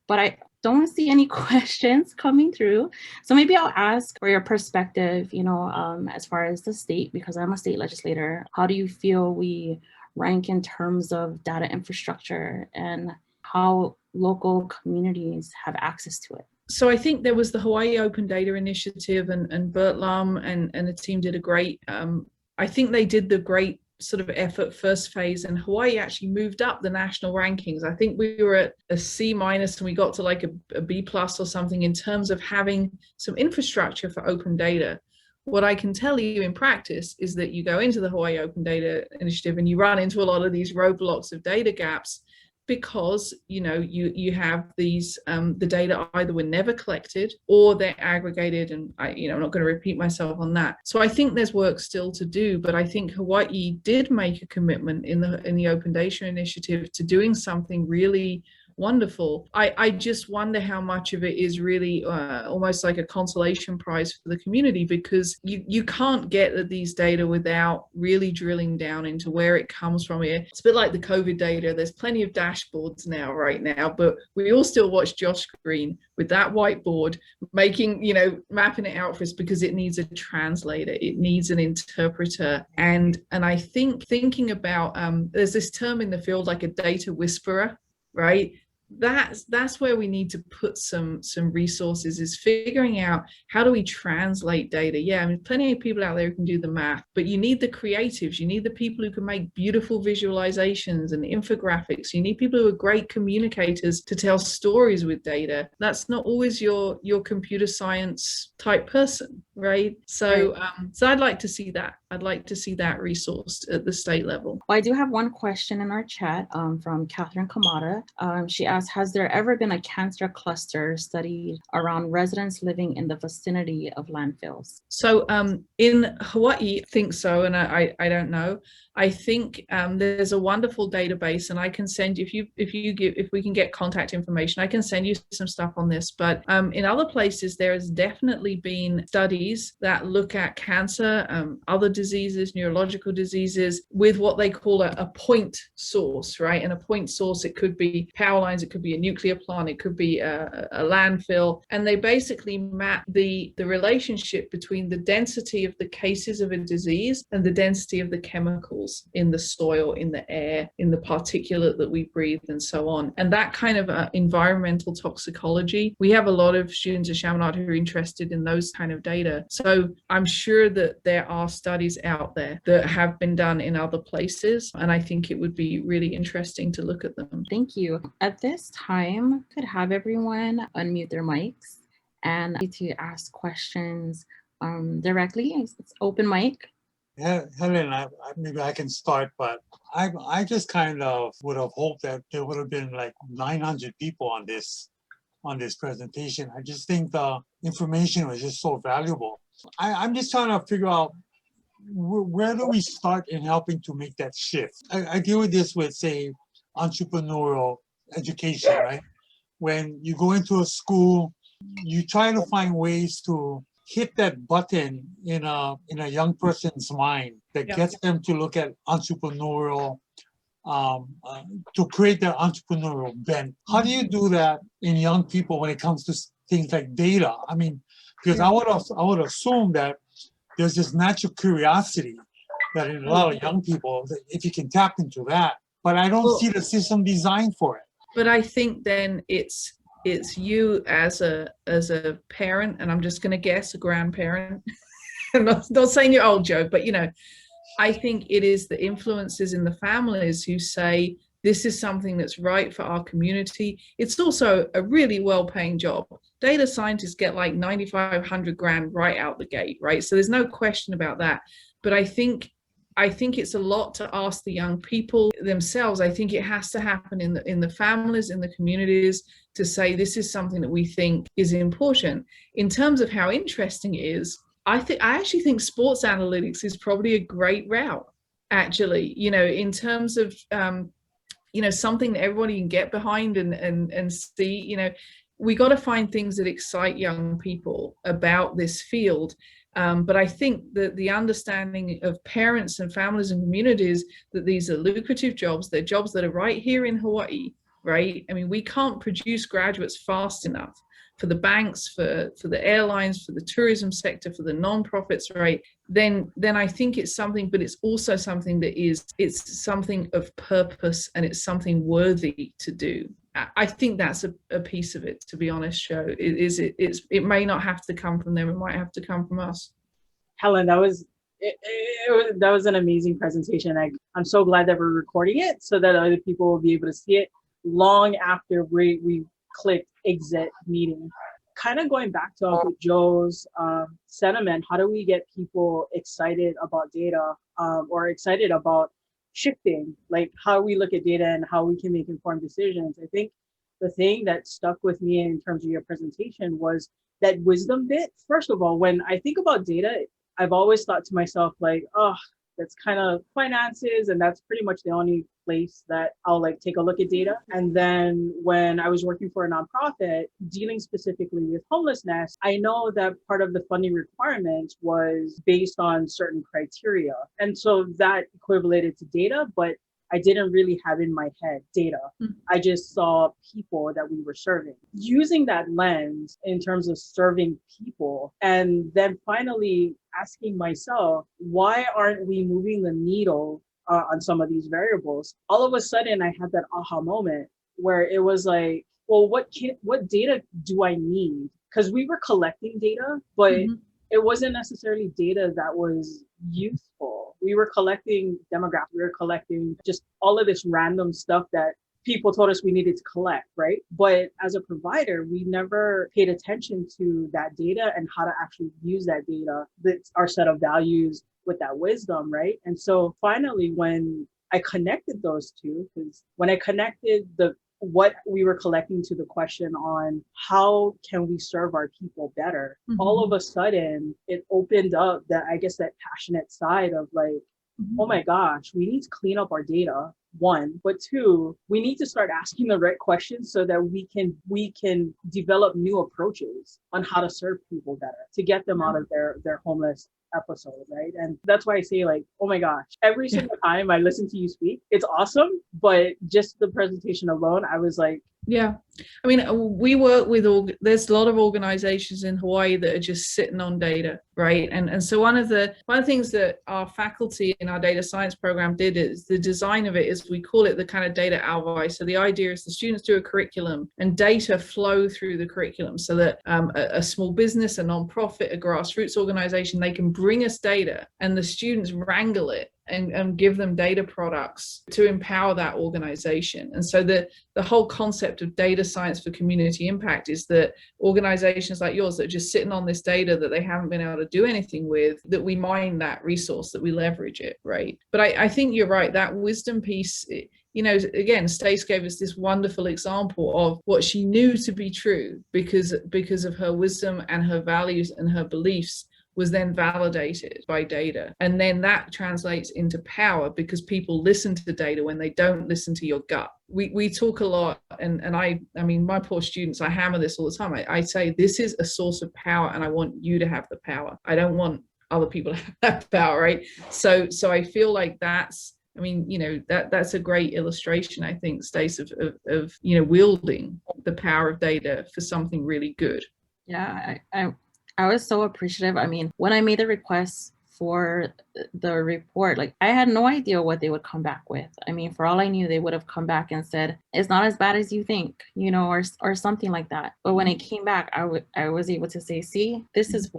But I don't see any questions coming through. So maybe I'll ask for your perspective, as far as the state, because I'm a state legislator. How do you feel we rank in terms of data infrastructure and how local communities have access to it? So I think there was the Hawaii Open Data Initiative, and Bert Lum and the team did a great, I think they did the great sort of effort first phase, and Hawaii actually moved up the national rankings. I think we were at a C- and we got to like a B+ or something in terms of having some infrastructure for open data. What I can tell you in practice is that you go into the Hawaii Open Data Initiative and you run into a lot of these roadblocks of data gaps, because you have these the data either were never collected or they're aggregated, and I'm not going to repeat myself on that. So I think there's work still to do, but I think Hawaii did make a commitment in the Open Data Initiative to doing something really wonderful. I just wonder how much of it is really almost like a consolation prize for the community, because you can't get at these data without really drilling down into where it comes from here. It's a bit like the COVID data. There's plenty of dashboards right now, but we all still watch Josh Green with that whiteboard making, mapping it out for us, because it needs a translator, it needs an interpreter. And I think thinking about, there's this term in the field like a data whisperer, right? that's where we need to put some resources, is figuring out how do we translate data. Yeah, I mean, plenty of people out there who can do the math, but you need the creatives, you need the people who can make beautiful visualizations and infographics, you need people who are great communicators to tell stories with data. That's not always your computer science type person, right? So so I'd like to see that. I'd like to see that resourced at the state level. Well, I do have one question in our chat from Catherine Kamada. She asked, has there ever been a cancer cluster studied around residents living in the vicinity of landfills? So in Hawaii, I think so, and I don't know. I think there's a wonderful database, and I can send you, if we can get contact information, I can send you some stuff on this. But in other places, there has definitely been studies that look at cancer, other diseases, neurological diseases, with what they call a point source, right? And a point source, it could be power lines, it could be a nuclear plant, it could be a landfill, and they basically map the relationship between the density of the cases of a disease and the density of the chemicals in the soil, in the air, in the particulate that we breathe, and so on. And that kind of environmental toxicology, we have a lot of students at Chaminade who are interested in those kind of data. So I'm sure that there are studies out there that have been done in other places, and I think it would be really interesting to look at them. Thank you. At this time, could have everyone unmute their mics and to ask questions directly. It's open mic. Yeah, Helen, maybe I can start, but I just kind of would have hoped that there would have been like 900 people on this presentation. I just think the information was just so valuable. I'm just trying to figure out where do we start in helping to make that shift. I deal with this with, say, entrepreneurial education, right? When you go into a school, you try to find ways to hit that button in a young person's mind that gets them to look at entrepreneurial, to create that entrepreneurial bent. How do you do that in young people when it comes to things like data? I mean, because I would assume that there's this natural curiosity that in a lot of young people, if you can tap into that, but I don't see the system designed for it. But I think then it's you as a parent, and I'm just going to guess a grandparent. I'm not saying you're old, Joe, but I think it is the influences in the families who say this is something that's right for our community. It's also a really well-paying job. Data scientists get like 9,500 grand right out the gate, right? So there's no question about that. But I think it's a lot to ask the young people themselves. I think it has to happen in the families, in the communities, to say this is something that we think is important. In terms of how interesting it is, I actually think sports analytics is probably a great route, actually, in terms of something that everybody can get behind and see. We got to find things that excite young people about this field. But I think that the understanding of parents and families and communities that these are lucrative jobs, they're jobs that are right here in Hawaii, right? I mean, we can't produce graduates fast enough for the banks, for the airlines, for the tourism sector, for the nonprofits, right? Then I think it's something, but it's also something that it's something of purpose, and it's something worthy to do. I think that's a piece of it, to be honest, Joe. It may not have to come from them, it might have to come from us. Helen, that was an amazing presentation. I'm so glad that we're recording it so that other people will be able to see it long after we clicked exit meeting. Kind of going back to Uncle Joe's sentiment, how do we get people excited about data or excited about shifting, like how we look at data and how we can make informed decisions? I think the thing that stuck with me in terms of your presentation was that wisdom bit. First of all, when I think about data, I've always thought to myself, like, oh, that's kind of finances, and that's pretty much the only place that I'll like take a look at data. And then when I was working for a nonprofit dealing specifically with homelessness, I know that part of the funding requirement was based on certain criteria. And so that equivalated to data, but I didn't really have in my head data. I just saw people that we were serving. Using that lens in terms of serving people, and then finally asking myself, why aren't we moving the needle on some of these variables? All of a sudden, I had that aha moment. where it was like, well, what data do I need? Because we were collecting data, but it wasn't necessarily data that was useful. We were collecting demographics, we were collecting just all of this random stuff that people told us we needed to collect, right? But as a provider, we never paid attention to that data and how to actually use that data, that's our set of values with that wisdom, right? And so finally, when I connected those two, because when I connected what we were collecting to the question on how can we serve our people better, all of a sudden it opened up that, I guess, that passionate side of like, oh my gosh, we need to clean up our data, one, but two, we need to start asking the right questions so that we can develop new approaches on how to serve people better to get them out of their homeless episode, right? And that's why I say, like, oh my gosh, every single time I listen to you speak, it's awesome, but just the presentation alone, I was like, yeah. I mean, we work with there's a lot of organizations in Hawaii that are just sitting on data, right? And so one of the things that our faculty in our data science program did is the design of it is we call it the kind of data alvi. So the idea is the students do a curriculum and data flow through the curriculum so that a small business, a nonprofit, a grassroots organization, they can bring us data and the students wrangle it and give them data products to empower that organization. And so the whole concept of data science for community impact is that organizations like yours that are just sitting on this data that they haven't been able to do anything with, that we mine that resource, that we leverage it, right? But I think you're right, that wisdom piece, you know, again, Stace gave us this wonderful example of what she knew to be true because of her wisdom and her values and her beliefs was then validated by data. And then that translates into power because people listen to the data when they don't listen to your gut. We talk a lot, and I mean, my poor students, I hammer this all the time. I say, this is a source of power and I want you to have the power. I don't want other people to have that power, right? So I feel like that's, I mean, you know, that's a great illustration, I think, Stace, of you know, wielding the power of data for something really good. Yeah, I was so appreciative. I mean, when I made the request for the report, like, I had no idea what they would come back with. I mean, for all I knew, they would have come back and said, it's not as bad as you think, you know, or something like that. But when it came back, I was able to say, see, this is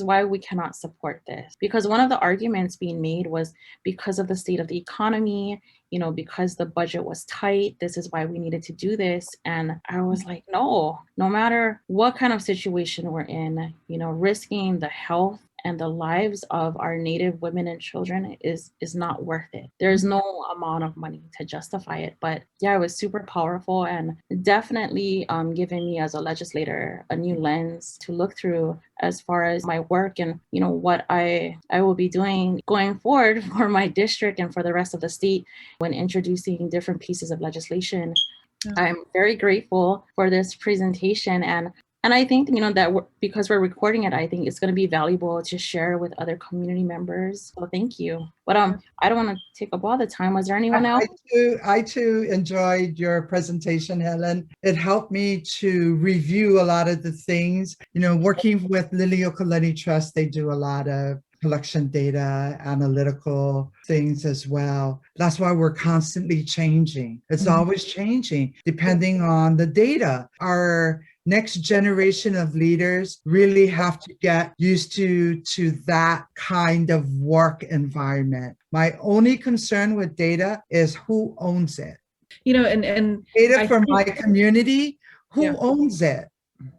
why we cannot support this. Because one of the arguments being made was because of the state of the economy, you know, because the budget was tight, this is why we needed to do this. And I was like, no matter what kind of situation we're in, you know, risking the health and the lives of our Native women and children is not worth it. There's no amount of money to justify it. But yeah, it was super powerful and definitely giving me as a legislator a new lens to look through as far as my work and, you know, what I will be doing going forward for my district and for the rest of the state when introducing different pieces of legislation. Yeah. I'm very grateful for this presentation, and I think, you know, that because we're recording it, I think it's going to be valuable to share with other community members. So thank you. But I don't want to take up all the time. Was there anyone else? I too enjoyed your presentation, Helen. It helped me to review a lot of the things. You know, working with Liliuokalani Trust, they do a lot of collection data, analytical things as well. That's why we're constantly changing. It's always changing depending on the data. Our next generation of leaders really have to get used to that kind of work environment. My only concern with data is who owns it. You know, and data for my community, who owns it?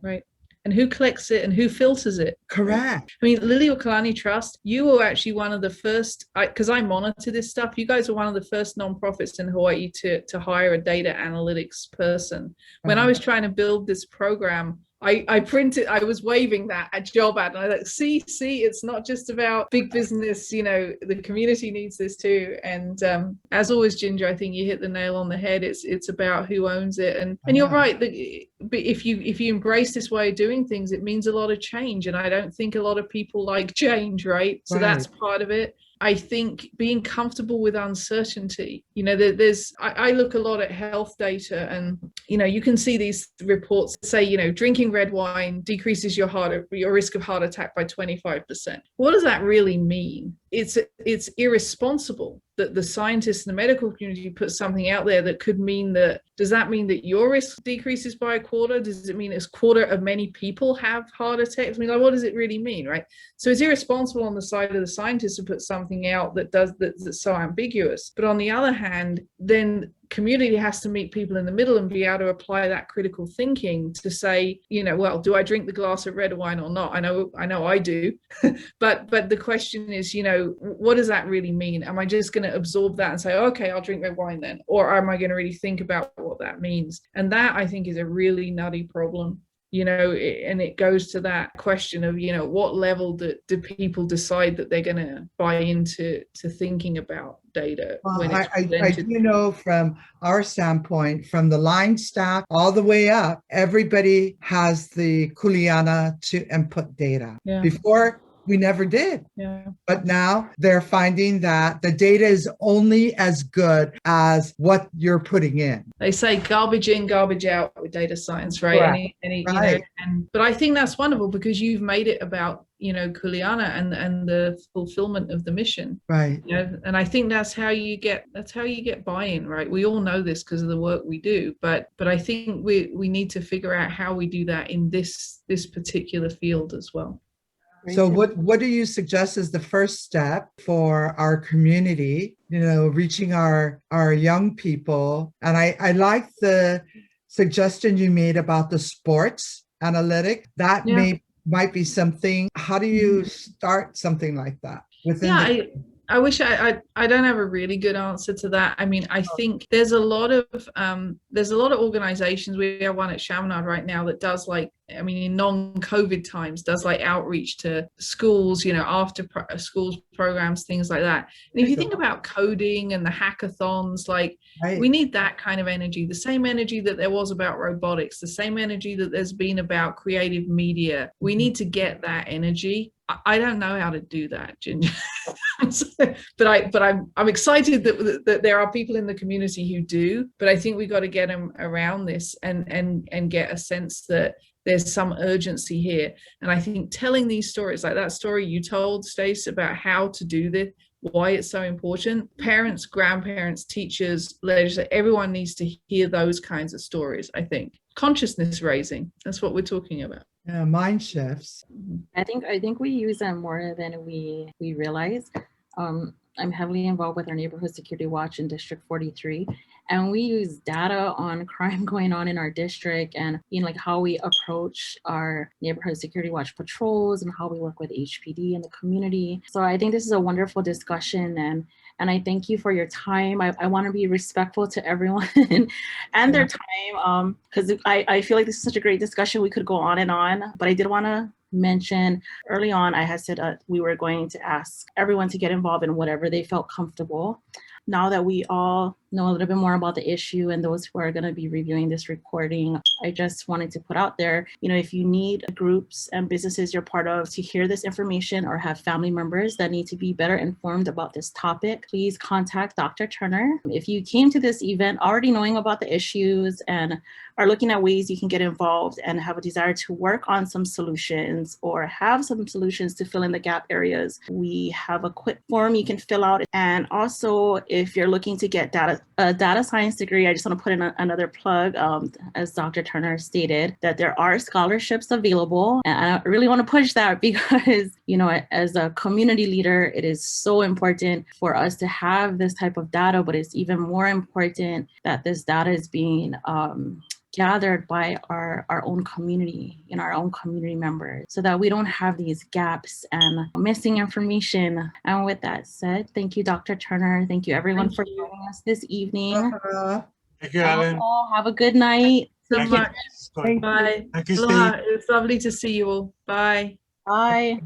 Right. And who collects it and who filters it? Correct. I mean, Liliuokalani Trust, you were actually one of the first, because I monitor this stuff, you guys were one of the first nonprofits in Hawaii to hire a data analytics person. When I was trying to build this program, I was waving that at job ad, and I was like, see, it's not just about big business, you know, the community needs this too. And as always, Ginger, I think you hit the nail on the head. It's about who owns it. And you're right, but if you embrace this way of doing things, it means a lot of change. And I don't think a lot of people like change, right? So that's part of it. I think being comfortable with uncertainty, you know, I look a lot at health data, and, you know, you can see these reports say, you know, drinking red wine decreases your risk of heart attack by 25%. What does that really mean? It's irresponsible that the scientists in the medical community put something out there that could mean that, does that mean that your risk decreases by a quarter? Does it mean it's quarter of many people have heart attacks? I mean, like, what does it really mean, right? So it's irresponsible on the side of the scientists to put something out that's so ambiguous. But on the other hand, then community has to meet people in the middle and be able to apply that critical thinking to say, you know, well, do I drink the glass of red wine or not? I know I do. but the question is, you know, what does that really mean? Am I just going to absorb that and say, okay, I'll drink red wine then? Or am I going to really think about what that means? And that, I think, is a really nutty problem. You know, and it goes to that question of, you know, what level do people decide that they're going to buy into thinking about data? Well, when it's I presented? do know from our standpoint, from the line staff all the way up, everybody has the Kuleana to input data. Yeah. Before, we never did. Yeah. But now they're finding that the data is only as good as what you're putting in. They say garbage in, garbage out with data science, right? Correct. Any Right. You know, but I think that's wonderful because you've made it about, you know, Kuleana and the fulfillment of the mission. Right. You know, and I think that's how you get buy-in, right? We all know this because of the work we do, but I think we need to figure out how we do that in this particular field as well. So what do you suggest is the first step for our community, you know, reaching our young people? And I like the suggestion you made about the sports analytic. That might be something. How do you start something like that? I wish I don't have a really good answer to that. I mean, I think there's a lot of organizations. We have one at Chaminade right now that does, like, I mean, in non-COVID times, does like outreach to schools, you know, after schools programs, things like that. And if you think about coding and the hackathons, like, we need that kind of energy, the same energy that there was about robotics, the same energy that there's been about creative media. We need to get that energy. I don't know how to do that, Ginger. but I'm excited that there are people in the community who do. But I think we got to get them around this and get a sense that there's some urgency here. And I think telling these stories, like that story you told, Stace, about how to do this, why it's so important. Parents, grandparents, teachers, legislators, everyone needs to hear those kinds of stories, I think. Consciousness raising, that's what we're talking about. Yeah, mind shifts. I think we use them more than we realize. I'm heavily involved with our neighborhood security watch in District 43, and we use data on crime going on in our district, and, you know, like how we approach our neighborhood security watch patrols and how we work with HPD and the community. So I think this is a wonderful discussion, and I thank you for your time. I want to be respectful to everyone and their time, because I feel like this is such a great discussion. We could go on and on, but I did want to mention early on, I had said we were going to ask everyone to get involved in whatever they felt comfortable. Now that we all know a little bit more about the issue and those who are going to be reviewing this recording, I just wanted to put out there, you know, if you need groups and businesses you're part of to hear this information or have family members that need to be better informed about this topic, please contact Dr. Turner. If you came to this event already knowing about the issues and are looking at ways you can get involved and have a desire to work on some solutions or have some solutions to fill in the gap areas, we have a quick form you can fill out. And also, if you're looking to get a data science degree, I just want to put in another plug, as Dr. Turner stated, that there are scholarships available. And I really want to push that because, you know, as a community leader, it is so important for us to have this type of data, but it's even more important that this data is being gathered by our own community and our own community members so that we don't have these gaps and missing information. And with that said, thank you, Dr. Turner. Thank you, everyone, for joining us this evening. Thank you, Alan. Have a good night. So Thank much. You. Bye. Thank you, Aloha. Steve. It's lovely to see you all. Bye. Bye.